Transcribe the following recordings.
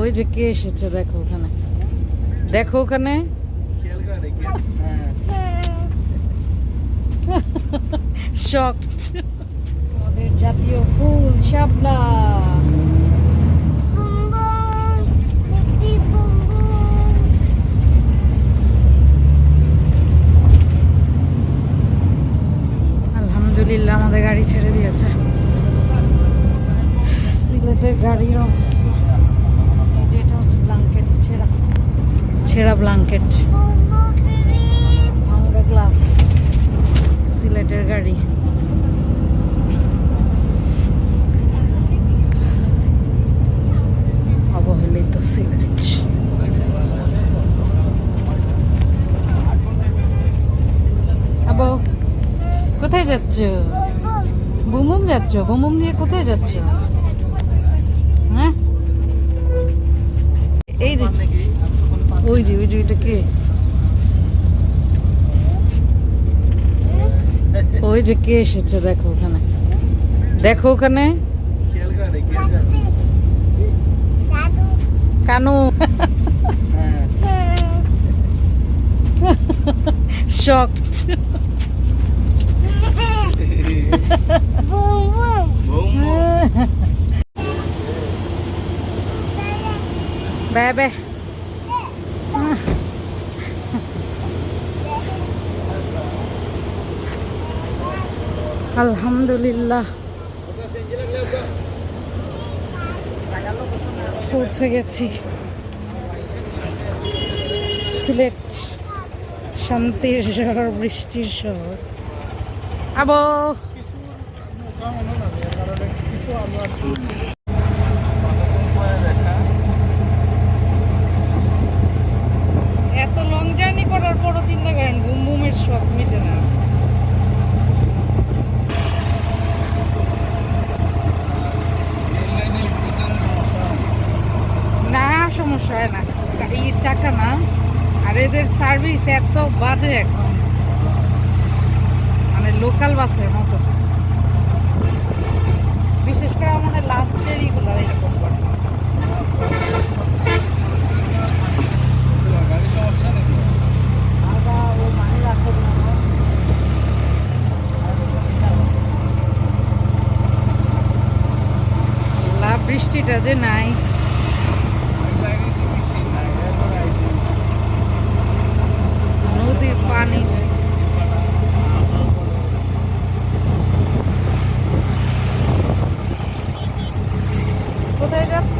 ওই যে কে এসেছে দেখো ওখানে, দেখো ওখানে শকড। আমাদের জাতীয় ফুল শাপলা। আলহামদুলিল্লাহ আমাদের গাড়ি ছেড়ে দিয়েছে। সিলেটের গাড়ির অবস্থা, এটা হচ্ছে ব্ল্যাঙ্কেট, ছেঁড়া ছেঁড়া ব্ল্যাঙ্কেট, ভাঙ্গা গ্লাস। সিলেটের গাড়ি। অবহেলিত সিলেট। আবো কোথায় যাচ্ছ? বুমবুম যাচ্ছ? বুমবুম দিয়ে কোথায় যাচ্ছ? হ্যাঁ এই যে ওই যে ওইটা কে? ওই যে কে এসেছে দেখো ওখানে, দেখো ওখানে কানু শকড। Bebe. আলহামদুলিল্লাহ পৌঁছে গেছি সিলেট, শান্তির শহর, বৃষ্টির শহর। আবো এত লং জার্নি করার পরও চিন্তা করেন বুমবুমের শখ মিটে না। না সমস্যা হয় না, এই চাকা না, আর এদের সার্ভিস এত বাজে এখন, মানে লোকাল বাসের মতো। বিশেষ করে আমাদের লাস্টের ইগুলো এরকম করে। বৃষ্টিটা যে নাই, নদীর পানি। কোথায় যাচ্ছ?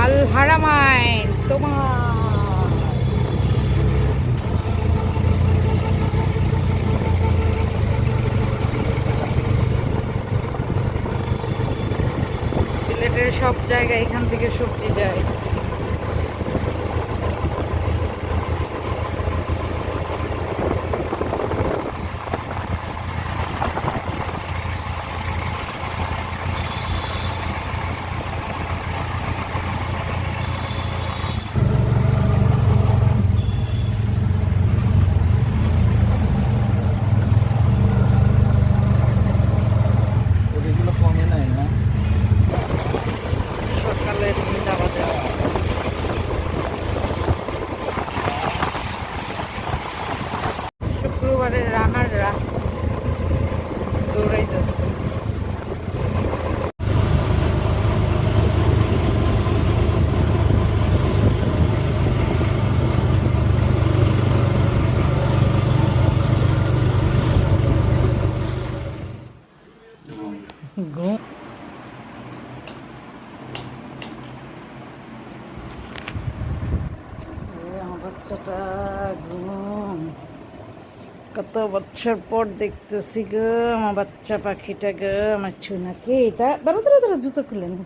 আল হারামাইন তোমার। সিলেটের সব জায়গায় এখান থেকে সবজি যায়। শুক্রবারের রানাররা দৌড়াই যাচ্ছে। বাচ্চাটা ঘুম, কত বছর পর দেখতেছি গো আমার বাচ্চা পাখিটা গো, আমার ছুনাকে। এটা দাঁড়া দাঁড়া দাঁড়া, জুতো খুলে নি।